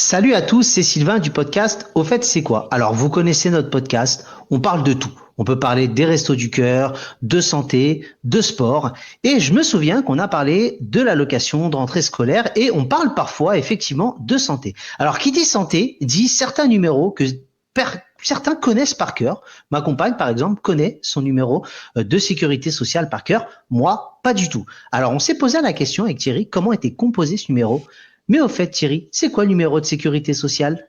Salut à tous, c'est Sylvain du podcast Au fait, c'est quoi? Alors, vous connaissez notre podcast, on parle de tout. On peut parler des restos du cœur, de santé, de sport. Et je me souviens qu'on a parlé de l'allocation de rentrée scolaire et on parle parfois effectivement de santé. Alors, qui dit santé dit certains numéros que certains connaissent par cœur. Ma compagne, par exemple, connaît son numéro de sécurité sociale par cœur. Moi, pas du tout. Alors, on s'est posé la question avec Thierry, comment était composé ce numéro? Mais au fait, Thierry, c'est quoi le numéro de sécurité sociale?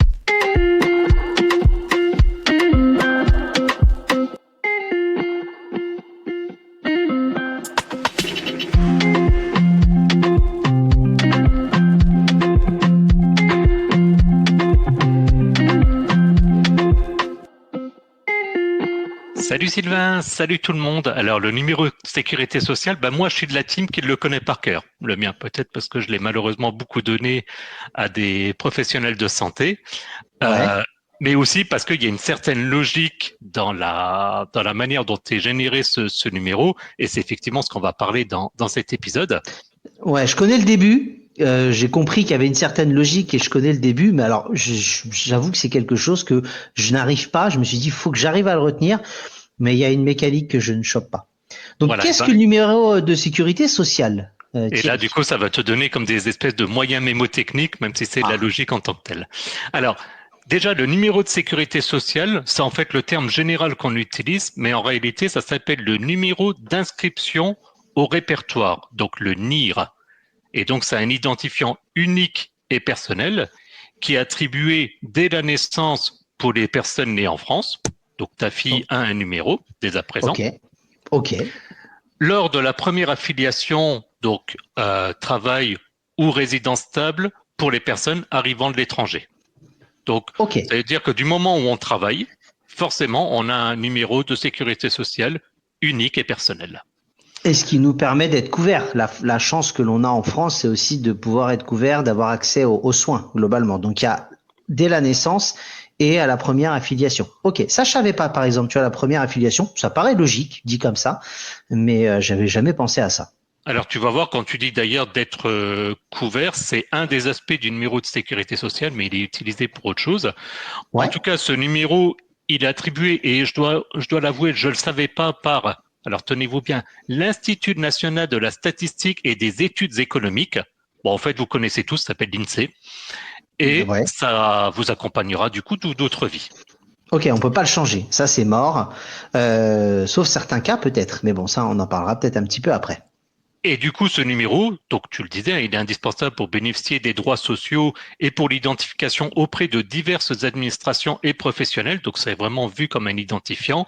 Salut Sylvain, salut tout le monde. Alors le numéro de sécurité sociale, moi je suis de la team qui le connaît par cœur. Le mien peut-être parce que je l'ai malheureusement beaucoup donné à des professionnels de santé, Ouais. euh, mais aussi parce qu'il y a une certaine logique dans la manière dont est généré ce numéro, et c'est effectivement ce qu'on va parler dans cet épisode. Ouais, je connais le début. J'ai compris qu'il y avait une certaine logique et je connais le début, mais alors j'avoue que c'est quelque chose que je n'arrive pas. Je me suis dit, il faut que j'arrive à le retenir, mais il y a une mécanique que je ne chope pas. Donc, Voilà, qu'est-ce que le numéro de sécurité sociale, et là Thierry? du coup ça va te donner comme des espèces de moyens mémotechniques, même si c'est de la Ah, logique en tant que telle. Alors déjà, le numéro de sécurité sociale, c'est en fait le terme général qu'on utilise, mais en réalité, ça s'appelle le numéro d'inscription au répertoire, donc le NIR. Et donc, c'est un identifiant unique et personnel qui est attribué dès la naissance pour les personnes nées en France. Donc, ta fille oh, a un numéro dès à présent. ok, ok, Lors de la première affiliation, donc travail ou résidence stable pour les personnes arrivant de l'étranger. Donc, ok. ça veut dire que du moment où on travaille, forcément, on a un numéro de sécurité sociale unique et personnel. Et ce qui nous permet d'être couverts. La chance que l'on a en France, c'est aussi de pouvoir être couvert, d'avoir accès aux soins globalement. Donc il y a dès la naissance et à la première affiliation. Ok, ça je savais pas par exemple. Tu as la première affiliation, ça paraît logique dit comme ça, mais j'avais jamais pensé à ça. Alors, tu vas voir, quand tu dis d'ailleurs d'être couvert, c'est un des aspects du numéro de sécurité sociale, mais il est utilisé pour autre chose. En Ouais. tout cas, ce numéro, il est attribué, et je dois l'avouer, je ne le savais pas par, alors tenez-vous bien, l'Institut national de la statistique et des études économiques. Bon, en fait, vous connaissez tous, ça s'appelle l'INSEE. Et Ouais. ça vous accompagnera du coup toute votre vie. Ok, on peut pas le changer. Ça c'est mort, sauf certains cas peut-être. Mais bon, ça on en parlera peut-être un petit peu après. Et du coup, ce numéro, donc tu le disais, il est indispensable pour bénéficier des droits sociaux et pour l'identification auprès de diverses administrations et professionnels. Donc c'est vraiment vu comme un identifiant.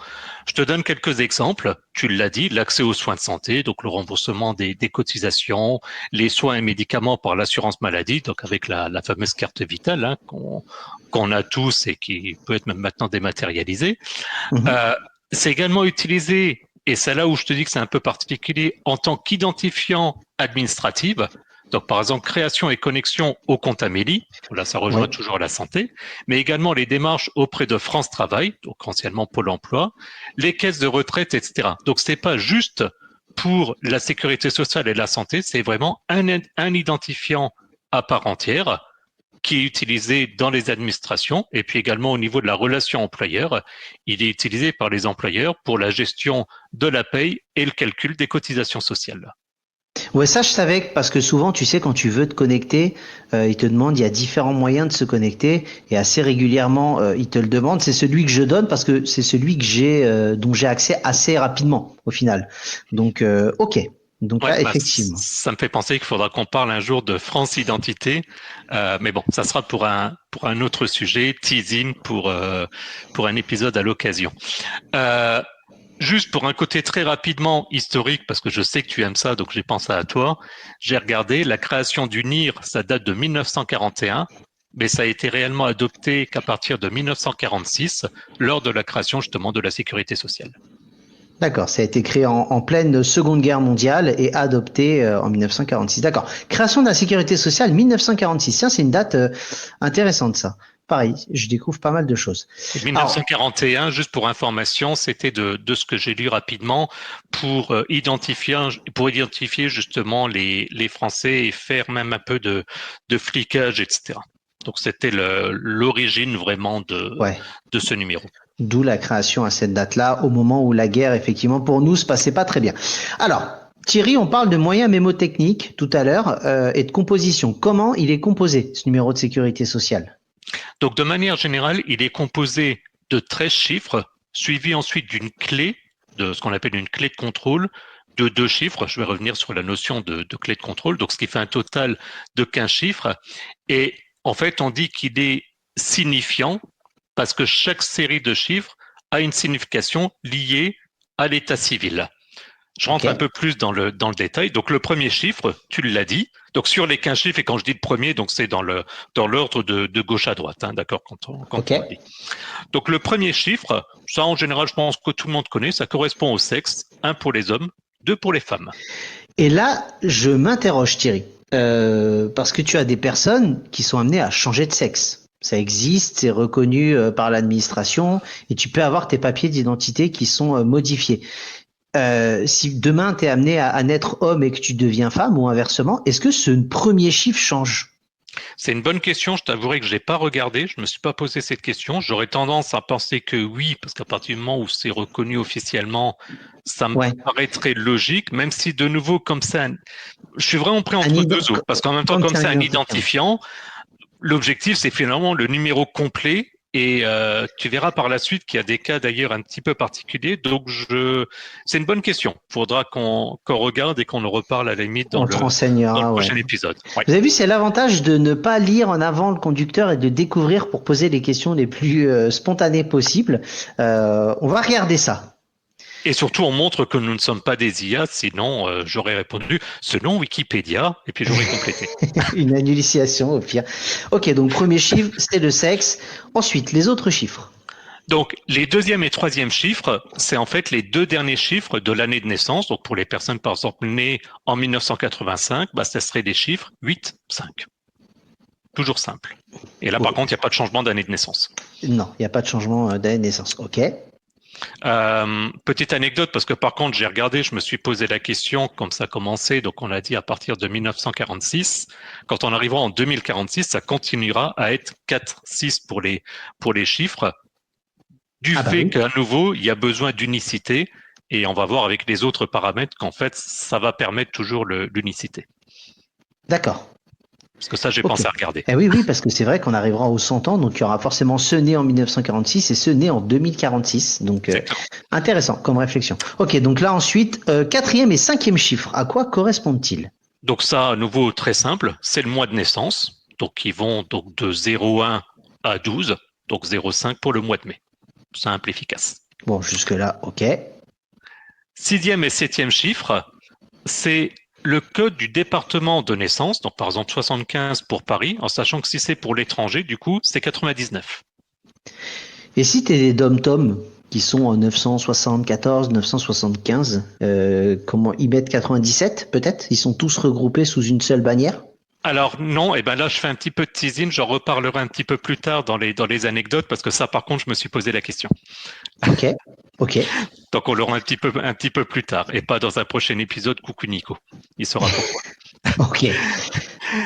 Je te donne quelques exemples. Tu l'as dit, l'accès aux soins de santé, donc le remboursement des cotisations, les soins et médicaments par l'assurance maladie, donc avec la fameuse carte vitale qu'on a tous et qui peut être même maintenant dématérialisée. Mhm. Euh, c'est également utilisé, et c'est là où je te dis que c'est un peu particulier, en tant qu'identifiant administratif. Donc, par exemple, création et connexion au compte Amélie. Là, ça rejoint Oui. toujours la santé, mais également les démarches auprès de France Travail, donc anciennement Pôle Emploi, les caisses de retraite, etc. Donc, c'est pas juste pour la sécurité sociale et la santé, c'est vraiment un identifiant à part entière qui est utilisé dans les administrations et puis également au niveau de la relation employeur. Il est utilisé par les employeurs pour la gestion de la paye et le calcul des cotisations sociales. Ouais, ça je savais parce que souvent, tu sais, quand tu veux te connecter, ils te demandent, il y a différents moyens de se connecter et assez régulièrement, ils te le demandent. C'est celui que je donne parce que c'est celui que dont j'ai accès assez rapidement au final. Donc, ok. Donc Ouais, là, effectivement. ça me fait penser qu'il faudra qu'on parle un jour de France Identité, mais bon, ça sera pour un autre sujet, teasing pour un épisode à l'occasion. Euh, Juste pour un côté très rapidement historique, parce que je sais que tu aimes ça, donc j'ai pensé à toi. J'ai regardé la création du NIR, ça date de 1941, mais ça a été réellement adopté qu'à partir de 1946, lors de la création justement de la sécurité sociale. D'accord, ça a été créé en pleine Seconde Guerre mondiale et adopté en 1946. D'accord. Création de la sécurité sociale 1946. Tiens, c'est une date intéressante ça. Pareil, je découvre pas mal de choses. Et Alors, 1941, juste pour information, c'était de ce que j'ai lu rapidement pour identifier justement les Français et faire même un peu de flicage, etc. Donc c'était l'origine vraiment de ce numéro. D'où la création à cette date-là, au moment où la guerre, effectivement, pour nous, se passait pas très bien. Alors, Thierry, on parle de moyens mémotechniques tout à l'heure et de composition. Comment il est composé, ce numéro de sécurité sociale? Donc, de manière générale, il est composé de 13 chiffres, suivi ensuite d'une clé, de ce qu'on appelle une clé de contrôle, de 2 chiffres. Je vais revenir sur la notion de clé de contrôle. Donc, ce qui fait un total de 15 chiffres. Et en fait, on dit qu'il est signifiant parce que chaque série de chiffres a une signification liée à l'état civil. Je rentre un peu plus dans le détail. Donc, le premier chiffre, tu l'as dit. Donc, sur les 15 chiffres, et quand je dis le premier, donc c'est dans l'ordre de gauche à droite, hein, d'accord, quand on le dit. Donc, le premier chiffre, ça, en général, je pense que tout le monde connaît, ça correspond au sexe. 1 pour les hommes, 2 pour les femmes. Et là, je m'interroge, Thierry, parce que tu as des personnes qui sont amenées à changer de sexe. Ça existe, c'est reconnu par l'administration, et tu peux avoir tes papiers d'identité qui sont modifiés. Si demain tu es amené à naître homme et que tu deviens femme ou inversement, est-ce que ce premier chiffre change? C'est une bonne question. Je t'avouerai que je n'ai pas regardé. Je me suis pas posé cette question. J'aurais tendance à penser que oui, parce qu'à partir du moment où c'est reconnu officiellement, ça me paraîtrait logique, même si de nouveau, comme ça, je suis vraiment pris entre deux eaux. Parce qu'en même temps, comme c'est un identifiant, l'objectif, c'est finalement le numéro complet. Et tu verras par la suite qu'il y a des cas d'ailleurs un petit peu particuliers. Donc, c'est une bonne question. Il faudra qu'on regarde et qu'on en reparle à la limite dans le prochain épisode. Ouais. Vous avez vu, c'est l'avantage de ne pas lire en avant le conducteur et de découvrir pour poser les questions les plus spontanées possibles. On va regarder ça. Et surtout, on montre que nous ne sommes pas des IA, sinon j'aurais répondu selon Wikipédia, et puis j'aurais complété. Une annulation au pire. Ok, donc premier chiffre, c'est le sexe. Ensuite, les autres chiffres. Donc, les deuxième et troisième chiffres, c'est en fait les 2 derniers chiffres de l'année de naissance. Donc, pour les personnes, par exemple, nées en 1985, ça serait des chiffres 8, 5. Toujours simple. Et là, par contre, il n'y a pas de changement d'année de naissance. Non, il n'y a pas de changement d'année de naissance. Ok. Petite anecdote, parce que par contre j'ai regardé, je me suis posé la question comme ça a commencé, donc on a dit à partir de 1946, quand on arrivera en 2046, ça continuera à être 4, 6 pour les chiffres, du fait qu'à nouveau il y a besoin d'unicité, et on va voir avec les autres paramètres qu'en fait ça va permettre toujours l'unicité. D'accord. Parce que ça, j'ai pensé à regarder. Oui, parce que c'est vrai qu'on arrivera aux 100 ans, donc il y aura forcément ceux nés en 1946 et ceux nés en 2046. Donc, intéressant comme réflexion. Ok, donc là ensuite, 4e et 5e chiffre, à quoi correspondent-ils? Donc ça, à nouveau, très simple, c'est le mois de naissance. Donc, ils vont donc de 0,1 à 12, donc 0,5 pour le mois de mai. Simple, efficace. Bon, jusque-là, ok. 6e et 7e chiffre, c'est le code du département de naissance, donc par exemple 75 pour Paris, en sachant que si c'est pour l'étranger, du coup, c'est 99. Et si tu es des dom-tom qui sont en 974, 975, comment ils mettent 97 peut-être? Ils sont tous regroupés sous une seule bannière? Alors non, et là je fais un petit peu de teasing, j'en reparlerai un petit peu plus tard dans les anecdotes, parce que ça par contre je me suis posé la question. Ok. Donc on l'aura un petit peu plus tard, et pas dans un prochain épisode. Coucou Nico, il saura pourquoi. Ok.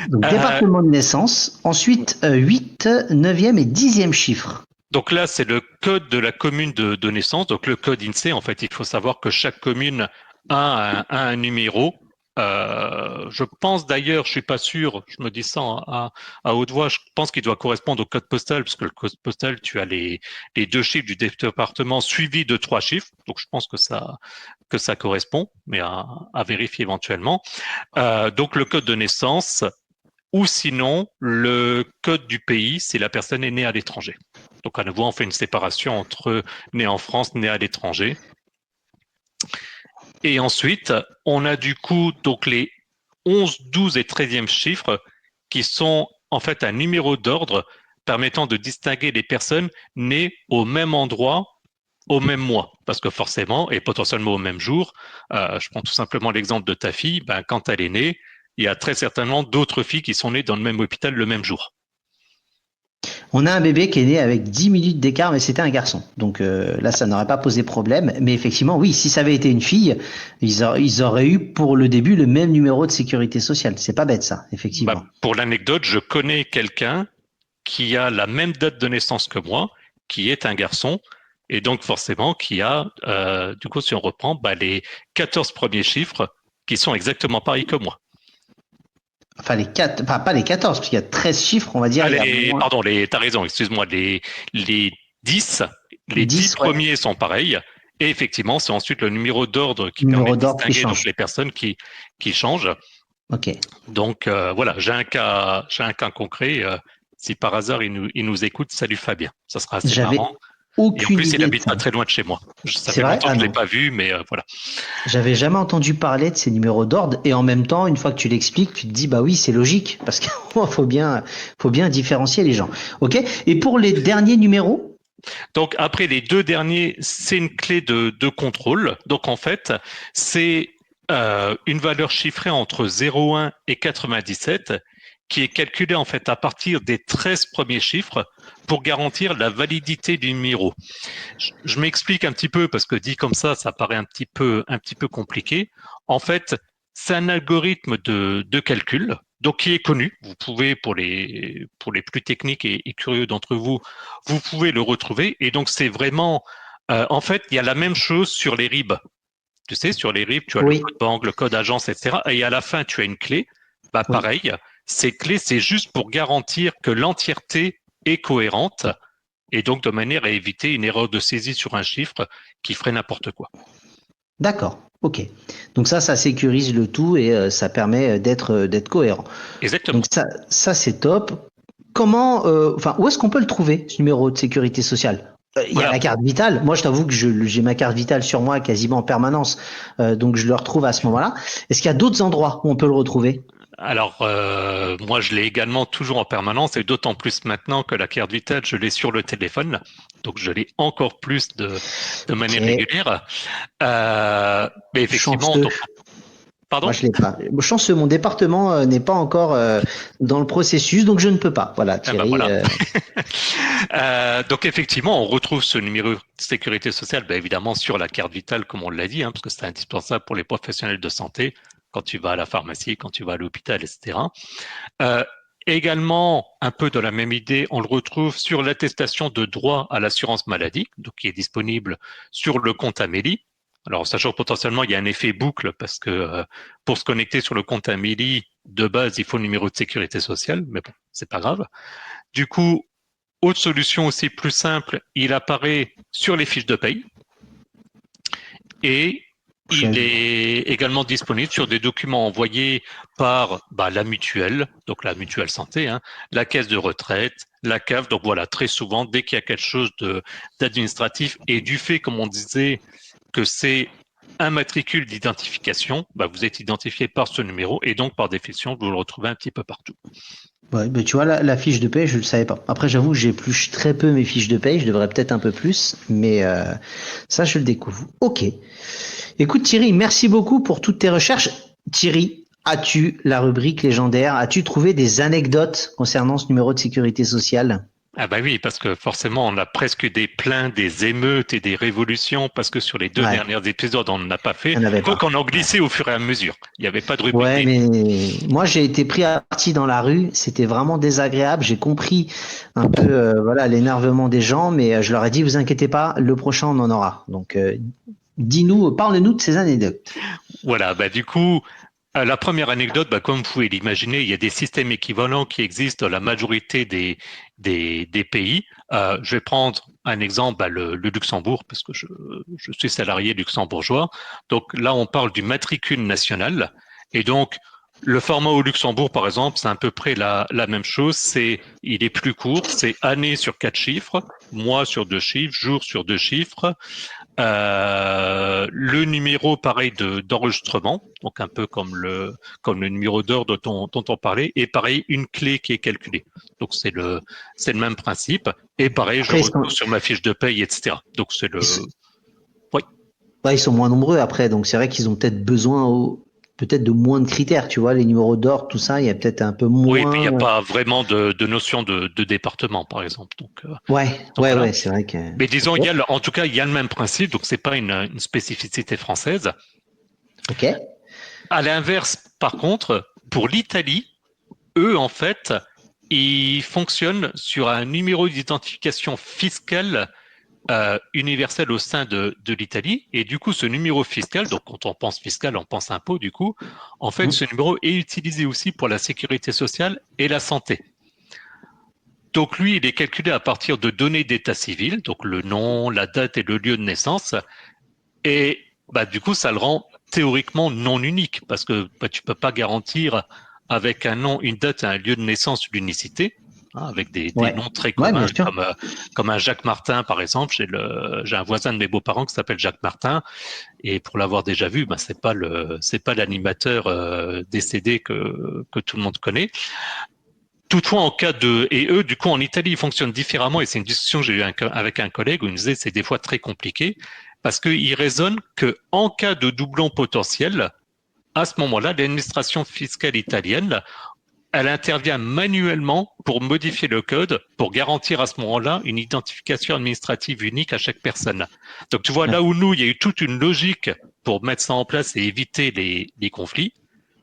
Donc département de naissance, ensuite 8, 9e et 10e chiffre. Donc là c'est le code de la commune de naissance, donc le code INSEE. En fait il faut savoir que chaque commune a un numéro. Je pense d'ailleurs, je suis pas sûr, je me dis ça à haute voix, je pense qu'il doit correspondre au code postal, parce que le code postal, tu as les 2 chiffres du département suivis de 3 chiffres, donc je pense que ça correspond, mais à vérifier éventuellement. Donc le code de naissance, ou sinon le code du pays si la personne est née à l'étranger. Donc à nouveau, on fait une séparation entre né en France, né à l'étranger. Et ensuite, on a du coup donc les 11, 12 et 13e chiffres qui sont en fait un numéro d'ordre permettant de distinguer les personnes nées au même endroit, au même mois. Parce que forcément, et potentiellement au même jour, je prends tout simplement l'exemple de ta fille, quand elle est née, il y a très certainement d'autres filles qui sont nées dans le même hôpital le même jour. On a un bébé qui est né avec 10 minutes d'écart, mais c'était un garçon. Donc là, ça n'aurait pas posé problème. Mais effectivement, oui, si ça avait été une fille, ils auraient eu pour le début le même numéro de sécurité sociale. C'est pas bête ça, effectivement. Pour l'anecdote, je connais quelqu'un qui a la même date de naissance que moi, qui est un garçon, et donc forcément qui a, du coup, si on reprend, les 14 premiers chiffres qui sont exactement pareils que moi. Enfin, pas les 14, parce qu'il y a 13 chiffres, on va dire. T'as raison, excuse-moi, les 10, les 10 premiers sont pareils. Et effectivement, c'est ensuite le numéro d'ordre qui permet de distinguer donc, les personnes qui changent. Ok. Donc voilà, j'ai un cas concret. Si par hasard il nous écoute, salut Fabien. Ça sera assez marrant. Et en plus, il habite pas très loin de chez moi. Ça fait longtemps que je l'ai pas vu, mais voilà. J'avais jamais entendu parler de ces numéros d'ordre, et en même temps, une fois que tu l'expliques, tu te dis bah oui, c'est logique, parce qu'il faut bien différencier les gens. Ok. Et pour les derniers numéros? Donc après les deux derniers, c'est une clé de contrôle. Donc en fait, c'est une valeur chiffrée entre 0,1 et 97 qui est calculée en fait à partir des 13 premiers chiffres pour garantir la validité du numéro. Je m'explique un petit peu parce que dit comme ça paraît un petit peu compliqué. En fait, c'est un algorithme de calcul, donc qui est connu. Vous pouvez, pour les plus techniques et curieux d'entre vous, vous pouvez le retrouver. Et donc c'est vraiment, en fait, il y a la même chose sur les RIB. Tu sais, sur les RIB, tu as le code banque, le code agence, etc. Et à la fin, tu as une clé. Pareil, ces clés, c'est juste pour garantir que l'entièreté est cohérente et donc de manière à éviter une erreur de saisie sur un chiffre qui ferait n'importe quoi. D'accord, ok. Donc ça sécurise le tout et ça permet d'être cohérent. Exactement. Donc ça c'est top. Comment, où est-ce qu'on peut le trouver, ce numéro de sécurité sociale? Il y a la carte vitale. Moi, je t'avoue que j'ai ma carte vitale sur moi quasiment en permanence, donc je le retrouve à ce moment-là. Est-ce qu'il y a d'autres endroits où on peut le retrouver? Alors, moi, je l'ai également toujours en permanence et d'autant plus maintenant que la carte vitale, je l'ai sur le téléphone. Donc, je l'ai encore plus de manière régulière. Mais effectivement, pardon? Moi, je l'ai pas. Chanceux, mon département n'est pas encore dans le processus, donc je ne peux pas. Voilà, Thierry. Donc, effectivement, on retrouve ce numéro de sécurité sociale, évidemment, sur la carte vitale, comme on l'a dit, parce que c'est indispensable pour les professionnels de santé. Quand tu vas à la pharmacie, quand tu vas à l'hôpital, etc. Également, un peu de la même idée, on le retrouve sur l'attestation de droit à l'assurance maladie, donc qui est disponible sur le compte Amélie. Alors, sachant que potentiellement, il y a un effet boucle parce que pour se connecter sur le compte Amélie, de base, il faut le numéro de sécurité sociale, mais bon, c'est pas grave. Du coup, autre solution aussi plus simple, il apparaît sur les fiches de paye et il est également disponible sur des documents envoyés par la mutuelle, donc la mutuelle santé, la caisse de retraite, la CAF. Donc voilà, très souvent, dès qu'il y a quelque chose d'administratif et du fait, comme on disait, que c'est un matricule d'identification, vous êtes identifié par ce numéro et donc par définition, vous le retrouvez un petit peu partout. Ouais, mais tu vois, la fiche de paye, je ne le savais pas. Après, j'avoue que j'épluche très peu mes fiches de paye, je devrais peut-être un peu plus, mais ça, je le découvre. Ok. Écoute Thierry, merci beaucoup pour toutes tes recherches. Thierry, as-tu la rubrique légendaire? As-tu trouvé des anecdotes concernant ce numéro de sécurité sociale? Ah oui, parce que forcément, on a presque des plaintes, des émeutes et des révolutions, parce que sur les deux derniers épisodes, on n'en a pas fait. Quoi qu'on en glissé au fur et à mesure. Il n'y avait pas de rubrique. Ouais, mais moi, j'ai été pris à partie dans la rue. C'était vraiment désagréable. J'ai compris un peu l'énervement des gens, mais je leur ai dit, vous inquiétez pas, le prochain, on en aura. Donc, parle-nous de ces anecdotes. Voilà, du coup, la première anecdote, comme vous pouvez l'imaginer, il y a des systèmes équivalents qui existent dans la majorité des pays. Je vais prendre un exemple, le Luxembourg, parce que je suis salarié luxembourgeois. Donc là, on parle du matricule national. Et donc, le format au Luxembourg, par exemple, c'est à peu près la même chose. Il est plus court, c'est année sur 4 chiffres, mois sur 2 chiffres, jours sur 2 chiffres. Le numéro pareil d'enregistrement, donc un peu comme le numéro d'ordre dont on parlait, et pareil une clé qui est calculée. Donc c'est le même principe. Et pareil, je retrouve sur ma fiche de paye, etc. Donc c'est le. Oui. Ouais, ils sont moins nombreux après, donc c'est vrai qu'ils ont peut-être besoin peut-être de moins de critères, tu vois, les numéros d'ordre, tout ça, il y a peut-être un peu moins. Oui, puis il n'y a pas vraiment de notion de département, par exemple. Donc, ouais, c'est vrai que. Mais disons, en tout cas, il y a le même principe, donc c'est pas une spécificité française. Ok. À l'inverse, par contre, pour l'Italie, eux, en fait, il fonctionne sur un numéro d'identification fiscale universel au sein de l'Italie. Et du coup, ce numéro fiscal, donc quand on pense fiscal, on pense impôt, du coup, en fait, ce numéro est utilisé aussi pour la sécurité sociale et la santé. Donc lui, il est calculé à partir de données d'état civil, donc le nom, la date et le lieu de naissance. Et du coup, ça le rend théoriquement non unique parce que tu peux pas garantir avec un nom, une date et un lieu de naissance l'unicité, avec des noms très communs comme un Jacques Martin par exemple. J'ai un voisin de mes beaux-parents qui s'appelle Jacques Martin et pour l'avoir déjà vu, c'est pas l'animateur décédé que tout le monde connaît. Toutefois, en cas de... Et eux, du coup, en Italie, ils fonctionnent différemment. Et c'est une discussion que j'ai eue avec un collègue où il me disait que c'est des fois très compliqué parce qu'ils raisonnent qu'en cas de doublon potentiel, à ce moment-là, l'administration fiscale italienne, elle intervient manuellement pour modifier le code, pour garantir à ce moment-là une identification administrative unique à chaque personne. Donc, tu vois, là où nous, il y a eu toute une logique pour mettre ça en place et éviter les conflits,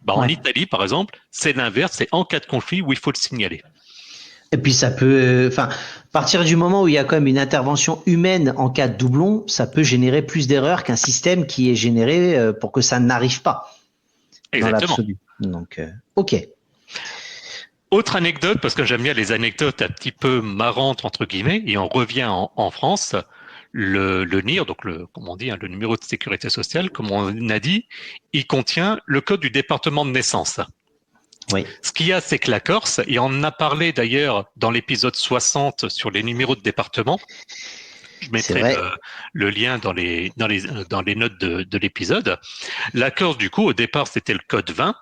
en Italie, par exemple, c'est l'inverse, c'est en cas de conflit où il faut le signaler. Et puis ça peut, à partir du moment où il y a quand même une intervention humaine en cas de doublon, ça peut générer plus d'erreurs qu'un système qui est généré pour que ça n'arrive pas. Exactement. Dans l'absolu. Donc, ok. Autre anecdote, parce que j'aime bien les anecdotes un petit peu marrantes entre guillemets, et on revient en France. Le NIR, donc le numéro de sécurité sociale, comme on a dit, il contient le code du département de naissance. Oui. Ce qu'il y a, c'est que la Corse, et on en a parlé d'ailleurs dans l'épisode 60 sur les numéros de département. Je mettrai le lien dans les notes de l'épisode. La Corse, du coup, au départ, c'était le code 20.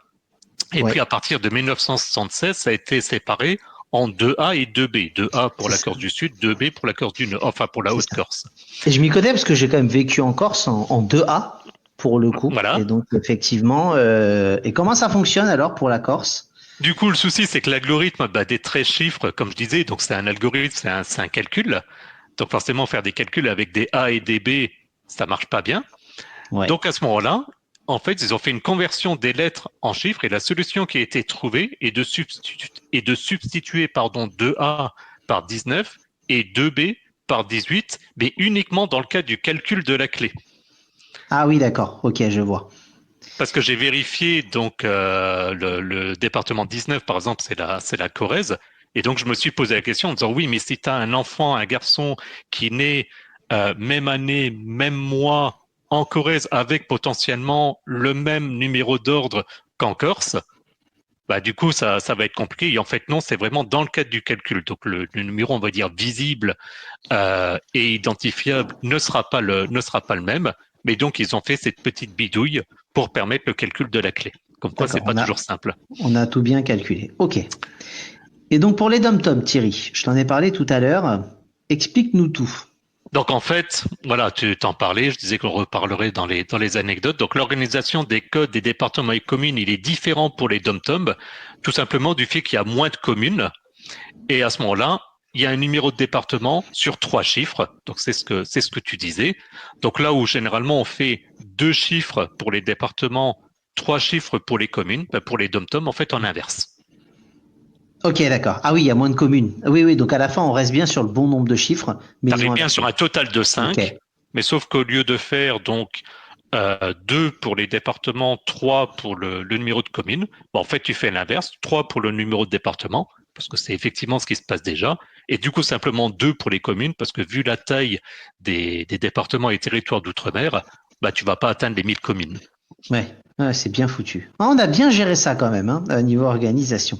Et puis, à partir de 1976, ça a été séparé en 2A et 2B. 2A pour la Corse du Sud, 2B pour la Corse du Nord, enfin pour la Haute-Corse. Et je m'y connais parce que j'ai quand même vécu en Corse en 2A pour le coup. Voilà. Et donc, effectivement, et comment ça fonctionne alors pour la Corse ? Du coup, le souci, c'est que l'algorithme des 13 chiffres, comme je disais, donc c'est un algorithme, c'est un calcul. Donc forcément, faire des calculs avec des A et des B, ça marche pas bien. Ouais. Donc à ce moment-là, en fait, ils ont fait une conversion des lettres en chiffres et la solution qui a été trouvée est de substituer 2A par 19 et 2B par 18, mais uniquement dans le cas du calcul de la clé. Ah oui, d'accord. Ok, je vois. Parce que j'ai vérifié, donc le département 19, par exemple, c'est la Corrèze. Et donc, je me suis posé la question en disant, oui, mais si tu as un enfant, un garçon qui naît même année, même mois en Corrèze avec potentiellement le même numéro d'ordre qu'en Corse, du coup, ça va être compliqué. Et en fait, non, c'est vraiment dans le cadre du calcul. Donc, le numéro, on va dire, visible et identifiable ne sera pas le même. Mais donc, ils ont fait cette petite bidouille pour permettre le calcul de la clé. Comme quoi, c'est pas toujours simple. On a tout bien calculé. OK. Et donc, pour les dom-toms, Thierry, je t'en ai parlé tout à l'heure. Explique-nous tout. Donc, en fait, voilà, tu t'en parlais. Je disais qu'on reparlerait dans les anecdotes. Donc, l'organisation des codes des départements et communes, il est différent pour les dom-toms, tout simplement du fait qu'il y a moins de communes. Et à ce moment-là, il y a un numéro de département sur 3 chiffres. Donc, c'est ce que tu disais. Donc, là où généralement on fait 2 chiffres pour les départements, 3 chiffres pour les communes, pour les dom-toms, en fait, on inverse. Ok, d'accord. Ah oui, il y a moins de communes. Oui, donc à la fin, on reste bien sur le bon nombre de chiffres. Tu arrives bien sur un total de 5, mais sauf qu'au lieu de faire donc 2 pour les départements, 3 pour le numéro de commune, en fait, tu fais l'inverse, 3 pour le numéro de département, parce que c'est effectivement ce qui se passe déjà, et du coup, simplement 2 pour les communes, parce que vu la taille des départements et territoires d'outre-mer, tu vas pas atteindre les 1000 communes. Ouais, c'est bien foutu. On a bien géré ça quand même, au niveau organisation.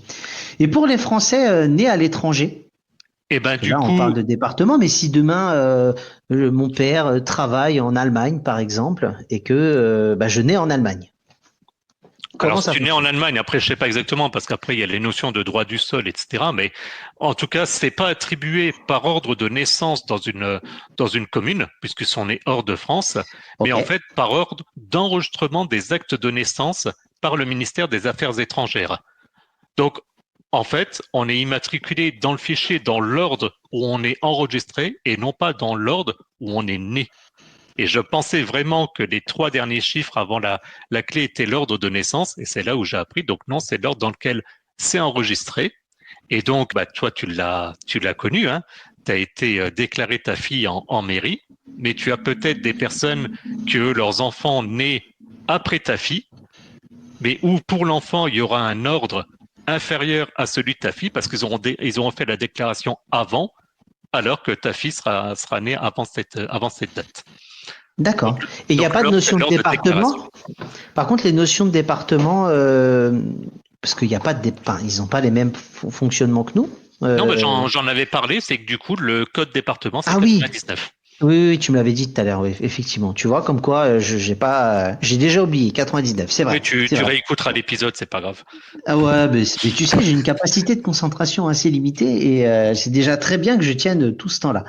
Et pour les Français nés à l'étranger, on parle de département, mais si demain mon père travaille en Allemagne, par exemple, et que je nais en Allemagne. Alors, si tu nais en Allemagne, après, je sais pas exactement, parce qu'après, il y a les notions de droit du sol, etc. Mais en tout cas, c'est pas attribué par ordre de naissance dans une commune, puisqu'ils sont nés hors de France, mais en fait, par ordre d'enregistrement des actes de naissance par le ministère des Affaires étrangères. Donc, en fait, on est immatriculé dans le fichier dans l'ordre où on est enregistré et non pas dans l'ordre où on est né. Et je pensais vraiment que les 3 derniers chiffres avant la clé étaient l'ordre de naissance, et c'est là où j'ai appris. Donc non, c'est l'ordre dans lequel c'est enregistré. Et donc, toi, tu l'as connu, hein. Tu as été déclaré ta fille en mairie, mais tu as peut-être des personnes que leurs enfants nés après ta fille, mais où pour l'enfant, il y aura un ordre inférieur à celui de ta fille parce qu'ils auront fait la déclaration avant, alors que ta fille sera née avant cette date. D'accord. Donc, Et il n'y a pas de notion de département? Par contre, les notions de département, parce qu'il n'y a pas ils n'ont pas les mêmes fonctionnements que nous. Non, mais j'en avais parlé, c'est que du coup, le code département, c'est Ah oui, 99. oui, tu me l'avais dit tout à l'heure, oui, effectivement. Tu vois, comme quoi, j'ai déjà oublié 99, c'est vrai. Mais tu C'est vrai. réécouteras l'épisode, c'est pas grave. Ah ouais, mais tu sais, j'ai une capacité de concentration assez limitée et c'est déjà très bien que je tienne tout ce temps-là.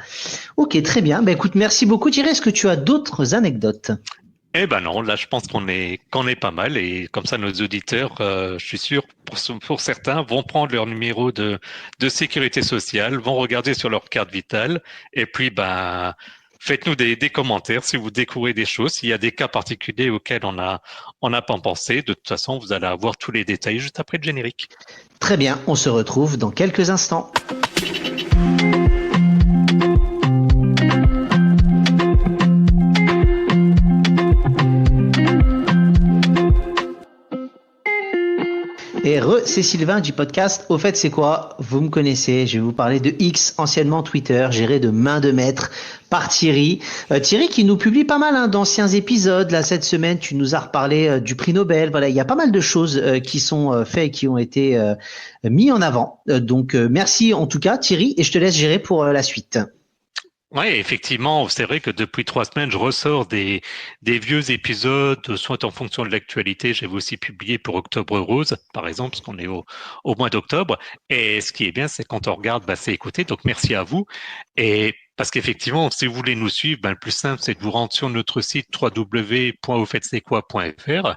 Ok, très bien. Ben écoute, merci beaucoup Thierry. Est-ce que tu as d'autres anecdotes? Eh ben non, là je pense qu'on est pas mal et comme ça nos auditeurs, je suis sûr pour certains vont prendre leur numéro de sécurité sociale, vont regarder sur leur carte vitale et puis faites-nous des commentaires si vous découvrez des choses, s'il y a des cas particuliers auxquels on n'a pas pensé. De toute façon, vous allez avoir tous les détails juste après le générique. Très bien, on se retrouve dans quelques instants. Et c'est Sylvain du podcast. Au fait, c'est quoi? Vous me connaissez. Je vais vous parler de X, anciennement Twitter, géré de main de maître par Thierry. Thierry qui nous publie pas mal d'anciens épisodes. Là, cette semaine, tu nous as reparlé du prix Nobel. Voilà, il y a pas mal de choses qui sont faites et qui ont été mis en avant. Donc, merci en tout cas, Thierry, et je te laisse gérer pour la suite. Oui, effectivement, c'est vrai que depuis 3 semaines, je ressors des vieux épisodes, soit en fonction de l'actualité. J'avais aussi publié pour Octobre Rose, par exemple, parce qu'on est au mois d'octobre. Et ce qui est bien, c'est quand on regarde, c'est écouter. Donc, merci à vous. Et parce qu'effectivement, si vous voulez nous suivre, le plus simple, c'est de vous rendre sur notre site www.aufaites-c'est-quoi.fr,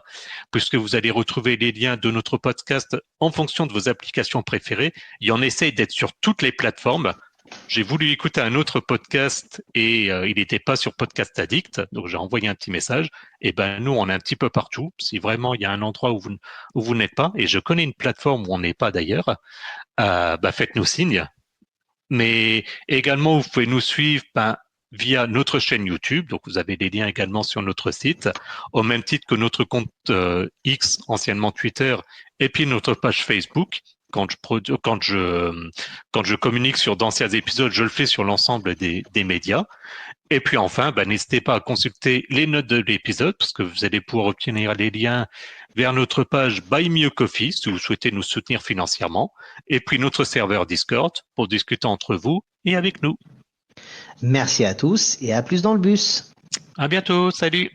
puisque vous allez retrouver les liens de notre podcast en fonction de vos applications préférées. Et on essaye d'être sur toutes les plateformes. J'ai voulu écouter un autre podcast et il n'était pas sur Podcast Addict, donc j'ai envoyé un petit message. Et nous, on est un petit peu partout. Si vraiment il y a un endroit où vous n'êtes pas, et je connais une plateforme où on n'est pas d'ailleurs, faites-nous signe. Mais également, vous pouvez nous suivre via notre chaîne YouTube. Donc, vous avez des liens également sur notre site, au même titre que notre compte X, anciennement Twitter, et puis notre page Facebook. Quand je communique sur d'anciens épisodes, je le fais sur l'ensemble des médias. Et puis enfin, n'hésitez pas à consulter les notes de l'épisode parce que vous allez pouvoir obtenir les liens vers notre page Buy Me a Coffee si vous souhaitez nous soutenir financièrement. Et puis notre serveur Discord pour discuter entre vous et avec nous. Merci à tous et à plus dans le bus. À bientôt, salut.